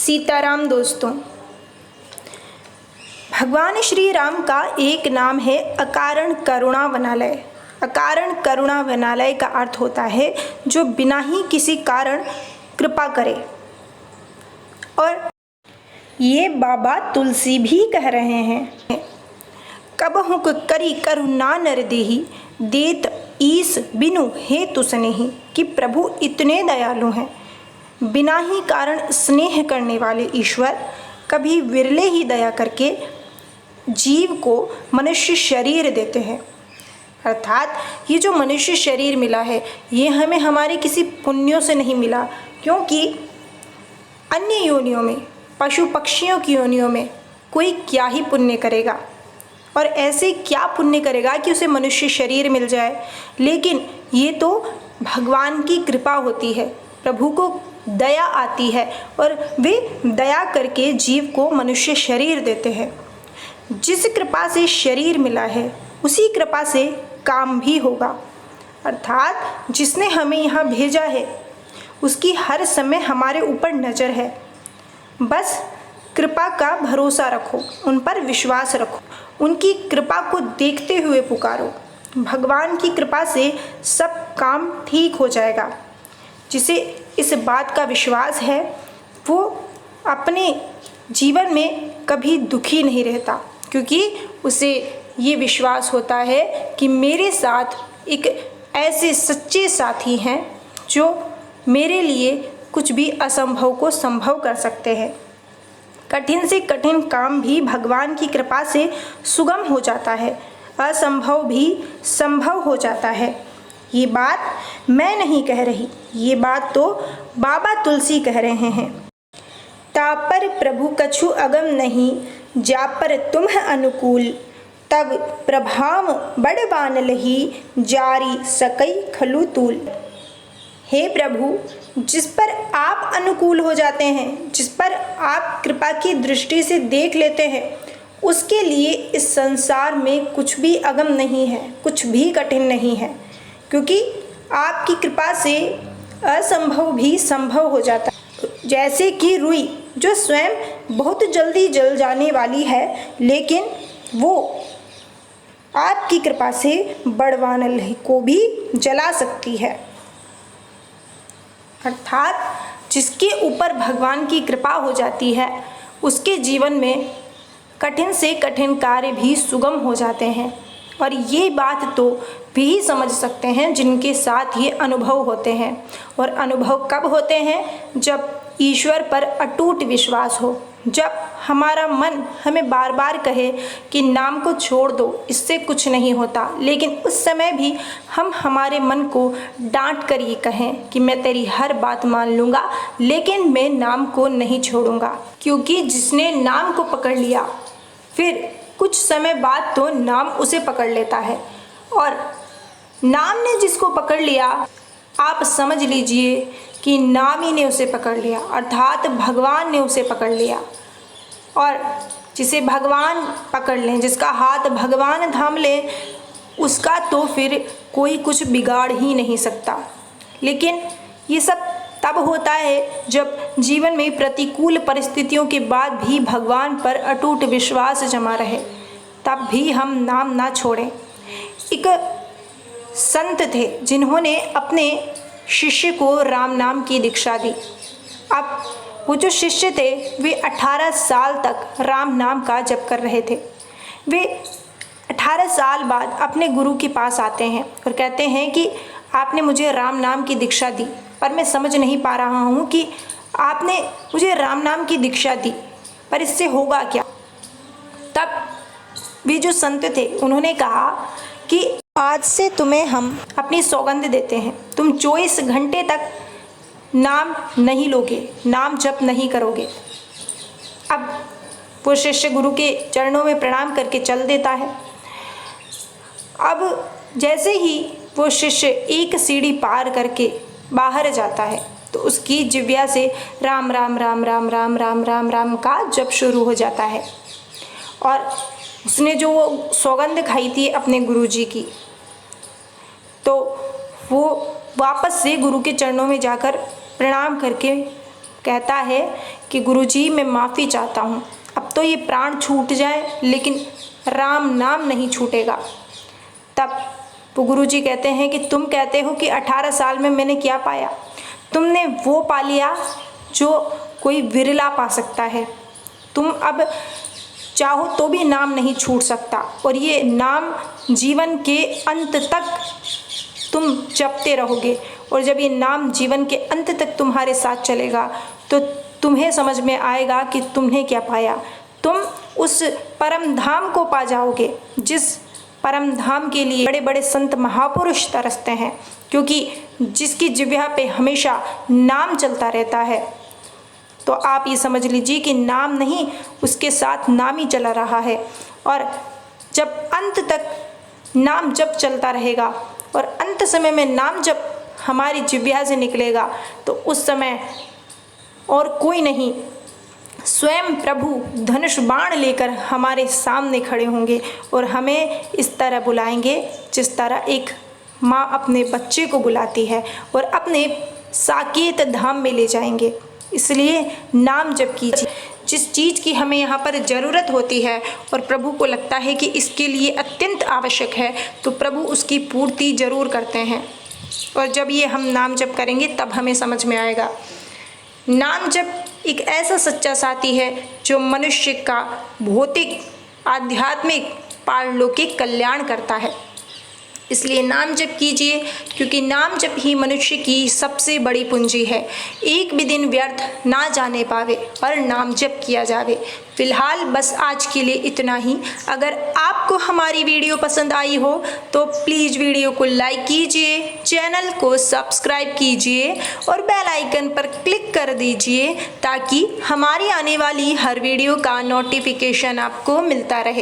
सीताराम दोस्तों, भगवान श्री राम का एक नाम है अकारण करुणा वनालय। अकारण करुणा वनालय का अर्थ होता है जो बिना ही किसी कारण कृपा करे। और ये बाबा तुलसी भी कह रहे हैं, कबहु करी करुणा नर देहि, देत ईस बिनु हे तुसनेहि। कि प्रभु इतने दयालु हैं, बिना ही कारण स्नेह करने वाले ईश्वर कभी विरले ही दया करके जीव को मनुष्य शरीर देते हैं। अर्थात ये जो मनुष्य शरीर मिला है ये हमें हमारे किसी पुण्यों से नहीं मिला, क्योंकि अन्य योनियों में, पशु पक्षियों की योनियों में कोई क्या ही पुण्य करेगा और ऐसे क्या पुण्य करेगा कि उसे मनुष्य शरीर मिल जाए। लेकिन ये तो भगवान की कृपा होती है, प्रभु को दया आती है और वे दया करके जीव को मनुष्य शरीर देते हैं। जिस कृपा से शरीर मिला है उसी कृपा से काम भी होगा। अर्थात जिसने हमें यहाँ भेजा है उसकी हर समय हमारे ऊपर नज़र है। बस कृपा का भरोसा रखो, उन पर विश्वास रखो, उनकी कृपा को देखते हुए पुकारो। भगवान की कृपा से सब काम ठीक हो जाएगा। जिसे इस बात का विश्वास है वो अपने जीवन में कभी दुखी नहीं रहता, क्योंकि उसे ये विश्वास होता है कि मेरे साथ एक ऐसे सच्चे साथी हैं जो मेरे लिए कुछ भी असंभव को संभव कर सकते हैं। कठिन से कठिन काम भी भगवान की कृपा से सुगम हो जाता है, असंभव भी संभव हो जाता है। ये बात मैं नहीं कह रही, ये बात तो बाबा तुलसी कह रहे हैं। तापर प्रभु कछु अगम नहीं, जा पर तुम अनुकूल, तब प्रभाव बड़बान लही, जारी सकई खलु तूल। हे प्रभु, जिस पर आप अनुकूल हो जाते हैं, जिस पर आप कृपा की दृष्टि से देख लेते हैं, उसके लिए इस संसार में कुछ भी अगम नहीं है, कुछ भी कठिन नहीं है, क्योंकि आपकी कृपा से असंभव भी संभव हो जाता है। जैसे कि रुई जो स्वयं बहुत जल्दी जल जाने वाली है, लेकिन वो आपकी कृपा से बड़वानल को भी जला सकती है। अर्थात जिसके ऊपर भगवान की कृपा हो जाती है उसके जीवन में कठिन से कठिन कार्य भी सुगम हो जाते हैं। और ये बात तो भी समझ सकते हैं जिनके साथ ये अनुभव होते हैं। और अनुभव कब होते हैं? जब ईश्वर पर अटूट विश्वास हो, जब हमारा मन हमें बार बार कहे कि नाम को छोड़ दो, इससे कुछ नहीं होता, लेकिन उस समय भी हम हमारे मन को डांट कर ये कहें कि मैं तेरी हर बात मान लूँगा, लेकिन मैं नाम को नहीं छोड़ूंगा। क्योंकि जिसने नाम को पकड़ लिया फिर कुछ समय बाद तो नाम उसे पकड़ लेता है, और नाम ने जिसको पकड़ लिया आप समझ लीजिए कि नाम ही ने उसे पकड़ लिया, अर्थात भगवान ने उसे पकड़ लिया। और जिसे भगवान पकड़ लें, जिसका हाथ भगवान थाम लें, उसका तो फिर कोई कुछ बिगाड़ ही नहीं सकता। लेकिन ये सब तब होता है जब जीवन में प्रतिकूल परिस्थितियों के बाद भी भगवान पर अटूट विश्वास जमा रहे, तब भी हम नाम ना छोड़ें। एक संत थे जिन्होंने अपने शिष्य को राम नाम की दीक्षा दी। अब वो जो शिष्य थे वे 18 साल तक राम नाम का जप कर रहे थे। वे 18 साल बाद अपने गुरु के पास आते हैं और कहते हैं कि आपने मुझे राम नाम की दीक्षा दी, पर मैं समझ नहीं पा रहा हूँ कि आपने मुझे राम नाम की दीक्षा दी, पर इससे होगा क्या? तब वे जो संत थे उन्होंने कहा कि आज से तुम्हें हम अपनी सौगंध देते हैं, तुम 24 घंटे तक नाम नहीं लोगे, नाम जप नहीं करोगे। अब वो शिष्य गुरु के चरणों में प्रणाम करके चल देता है। अब जैसे ही वो शिष्य एक सीढ़ी पार करके बाहर जाता है तो उसकी जिह्वा से राम राम राम राम राम राम राम राम का जप शुरू हो जाता है। और उसने जो वो सौगंध खाई थी अपने गुरुजी की, तो वो वापस से गुरु के चरणों में जाकर प्रणाम करके कहता है कि गुरुजी मैं माफ़ी चाहता हूँ, अब तो ये प्राण छूट जाए लेकिन राम नाम नहीं छूटेगा। तब वो गुरुजी कहते हैं कि तुम कहते हो कि 18 साल में मैंने क्या पाया, तुमने वो पा लिया जो कोई विरला पा सकता है। तुम अब चाहो तो भी नाम नहीं छूट सकता और ये नाम जीवन के अंत तक तुम जपते रहोगे। और जब ये नाम जीवन के अंत तक तुम्हारे साथ चलेगा तो तुम्हें समझ में आएगा कि तुमने क्या पाया। तुम उस परम धाम को पा जाओगे जिस परम धाम के लिए बड़े बड़े संत महापुरुष तरसते हैं, क्योंकि जिसकी जिह्वा पे हमेशा नाम चलता रहता है। तो आप ये समझ लीजिए कि नाम नहीं, उसके साथ नाम ही चला रहा है। और जब अंत तक नाम जब चलता रहेगा और अंत समय में नाम जब हमारी जिह्वा से निकलेगा तो उस समय और कोई नहीं, स्वयं प्रभु धनुष बाण लेकर हमारे सामने खड़े होंगे और हमें इस तरह बुलाएंगे जिस तरह एक माँ अपने बच्चे को बुलाती है और अपने साकेत धाम में ले जाएंगे। इसलिए नाम जप कीजिए। जिस चीज़ की हमें यहाँ पर ज़रूरत होती है और प्रभु को लगता है कि इसके लिए अत्यंत आवश्यक है तो प्रभु उसकी पूर्ति ज़रूर करते हैं। और जब ये हम नाम जप करेंगे तब हमें समझ में आएगा। नाम जप एक ऐसा सच्चा साथी है जो मनुष्य का भौतिक, आध्यात्मिक, पारलौकिक कल्याण करता है। इसलिए नाम जप कीजिए, क्योंकि नाम जप ही मनुष्य की सबसे बड़ी पूंजी है। एक भी दिन व्यर्थ ना जाने पावे और नाम जप किया जावे। फिलहाल बस आज के लिए इतना ही। अगर आपको हमारी वीडियो पसंद आई हो तो प्लीज़ वीडियो को लाइक कीजिए, चैनल को सब्सक्राइब कीजिए और बेल आइकन पर क्लिक कर दीजिए ताकि हमारी आने वाली हर वीडियो का नोटिफिकेशन आपको मिलता रहे।